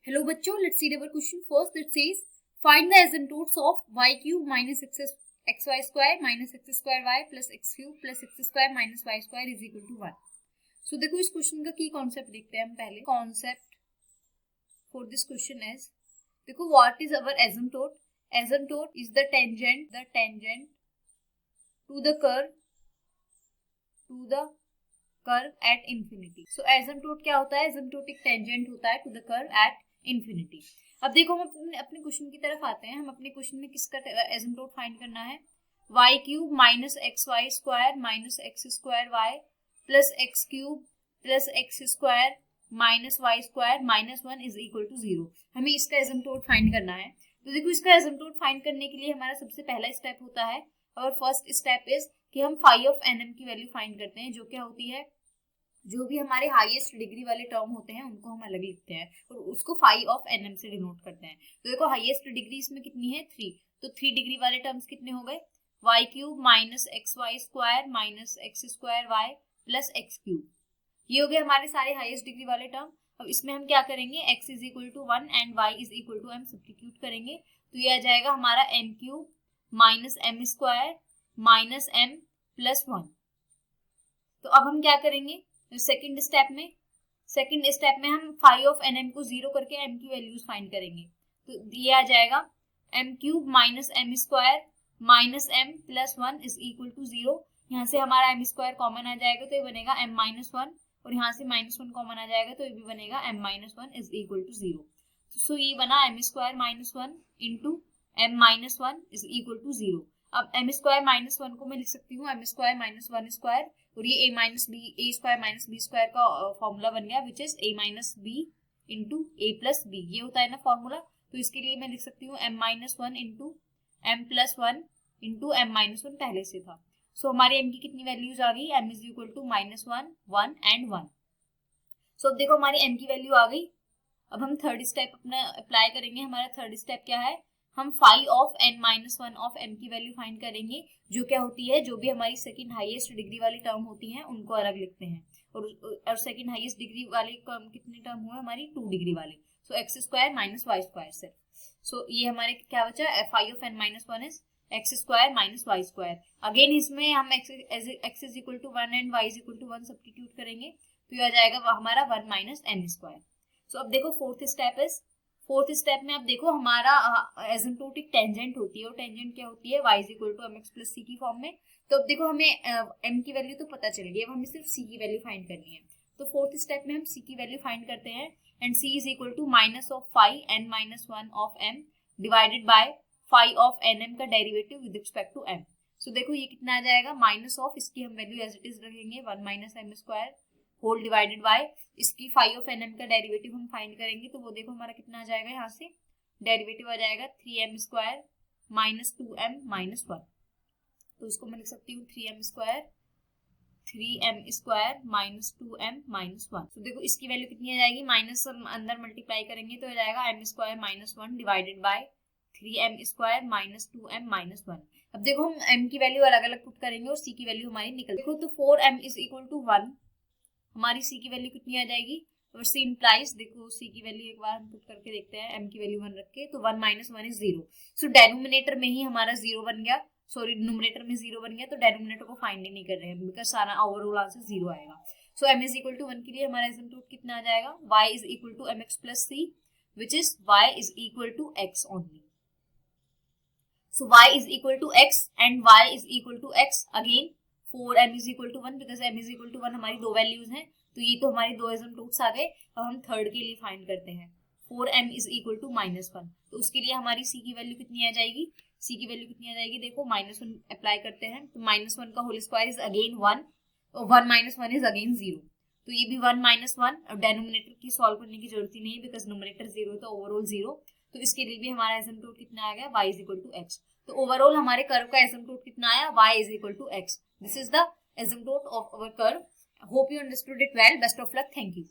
Hello बच्चों, let's read our question first. It says find the asymptotes of y cube minus xy square minus x square y plus x cube plus x square minus y square is equal to 1. So देखो इस question का की concept देखते हैं हम पहले. Concept for this question is, देखो what is our asymptote. Asymptote is the tangent to the curve at infinity. So asymptote क्या होता है? asymptotic tangent होता है to the curve at infinity. अब देखो हम अपने क्वेश्चन की तरफ आते हैं. हम अपने क्वेश्चन में किसका asymptote फाइंड करना है? y cube minus x y square minus x square y plus x cube plus x square minus y square minus 1 is equal to 0. हमें इसका एसिम्प्टोट फाइंड करना है. तो देखो इसका एसिम्प्टोट फाइंड करने के लिए हमारा सबसे पहला स्टेप होता है, और फर्स्ट स्टेप इज कि हम फाई ऑफ एनएम की वैल्यू फाइंड करते हैं, जो क्या होती है, जो भी हमारे हाईएस्ट डिग्री वाले टर्म होते हैं उनको हम अलग लिखते हैं और उसको फाई ऑफ एनएम से डिनोट करते हैं. तो देखो हाईएस्ट डिग्री इसमें कितनी है? 3. तो 3 डिग्री वाले टर्म्स कितने हो गए? Y cube minus x y square minus x square y plus x cube. ये हो गए हमारे सारे हाईएस्ट डिग्री वाले टर्म. अब इसमें हम क्या करेंगे? x is equal to 1 and y is equal to m substitute करेंगे. तो ये आ जाएगा हमारा m cube minus m square minus m plus 1. तो अब हम क्या करेंगे? सेकेंड स्टेप में हम फाई ऑफ एन एम को 0 करके m की वैल्यूज फाइंड करेंगे. तो ये आ जाएगा m cube minus m square minus m plus 1 is equal to 0. यहाँ से हमारा m स्क्वायर कॉमन आ जाएगा तो ये बनेगा m माइनस 1, और यहाँ से माइनस 1 कॉमन आ जाएगा तो ये भी बनेगा m minus 1 is equal to 0. So ये बना m square minus 1 into m minus 1 is equal to 0. अब m स्क्वायर माइनस 1 को मैं लिख सकती हूँ m स्क्वायर माइनस 1 स्क्वायर, और ये a minus b a square minus b square का फॉर्मूला बन गया, which is a minus b into a plus b. ये होता है ना फॉर्मूला. तो इसके लिए मैं लिख सकती हूँ m minus 1 into m plus 1 into m minus 1 पहले से था. सो हमारे m की कितनी वैल्यूज आ गई? m is equal to minus 1 1 and 1. So अब देखो हमारी m की वैल्यू आ गई. अब हम थर्ड स्टेप अपना अप्लाई करेंगे. हमारा थर्ड स्टेप क्या है? हम phi of n minus 1 of m की वैल्यू फाइंड करेंगे, जो क्या होती है, जो भी हमारी सेकंड हाईएस्ट डिग्री वाली टर्म होती हैं उनको अलग लिखते हैं. और सेकंड हाईएस्ट डिग्री वाले कितने टर्म हुए? हमारी 2 डिग्री वाले. So x square minus y square से. सो ये हमारे क्या बचा? Phi of n minus 1 is x square minus y square. Again इसमें हम x is equal to 1 and y is equal to 1 substitute करेंगे, तो ये आ जाएगा हमारा 1 माइनस एम स्क्वायर. सो अब देखो फोर्थ स्टेप में अब देखो हमारा एसिम्प्टोटिक टेंजेंट होती है, और टेंजेंट क्या होती है? y is equal to mx plus c की फॉर्म में. तो अब देखो हमें m की वैल्यू तो पता चल गई, अब हमें सिर्फ c की वैल्यू फाइंड करनी है. तो फोर्थ स्टेप में हम c की वैल्यू फाइंड करते हैं, and c is equal to minus of phi n minus 1 of m divided by phi of nm का derivative with respect to m. So देखो ये कितना आ जाएगा? माइनस ऑफ, इसकी हम वैल्यू एज इट इज रखेंगे 1 minus m square whole divided by इसकी फाई ऑफ एनएम का डेरिवेटिव हम फाइंड करेंगे. तो वो देखो हमारा कितना आ जाएगा? यहाँ से डेरिवेटिव आ जाएगा 3m square minus 2m minus 1. तो इसको मैं लिख सकती हूँ 3m square minus 2m minus 1. तो देखो इसकी वैल्यू कितनी आ जाएगी? माइनस अंदर मल्टीप्लाई करेंगे तो आ जाएगा m square minus 1 divided by 3m square minus 2m minus 1. अब देखो हम m की वैल्यू अलग अलग पुट करेंगे और c की वैल्यू हमारी निकल. देखो तो 4m इज इक्वल टू 1, हमारी c की वैल्यू कितनी आ जाएगी? और c इंप्लाइज, देखो c की वैल्यू एक बार हम पुट करके देखते हैं, m की वैल्यू 1 रख के, तो 1 माइनस 1 इज 0. सो डेनोमिनेटर में ही हमारा 0 बन गया, सॉरी न्यूमरेटर में 0 बन गया, तो डेनोमिनेटर को फाइंड नहीं कर रहे हैं बिकॉज सारा ओवरऑल आंसर 0 आएगा. So m is equal to 1 के लिए हमारा एसिम्प्टोट कितना आ जाएगा? y is equal to mx plus c which is y is equal to x only. So y is equal to x and y is equal to x again 4m is equal to 1 because m is equal to 1 हमारी दो values हैं. तो ये तो हमारे दो asymptotes आ गए. अब हम थर्ड के लिए फाइंड करते हैं. 4m is equal to minus 1. तो उसके लिए हमारी c की वैल्यू कितनी आ जाएगी? c की वैल्यू कितनी आ जाएगी? देखो माइनस 1 अप्लाई करते हैं, तो माइनस 1 का होल स्क्वायर इज अगेन 1, और 1 माइनस 1 इज अगेन 0. तो ये भी 1 माइनस 1, और डेनोमिनेटर की सॉल्व करने की जरूरत ही नहीं है बिकॉज न्यूमरेटर 0 तो ओवरऑल 0. तो इसके लिए भी हमारा एसिम्प्टोट कितना आ गया? y is equal to x. तो ओवरऑल हमारे कर्व का एसिम्प्टोट कितना आया? y is equal to x. This is the asymptote of our curve. Hope you understood it well. Best of luck. Thank you.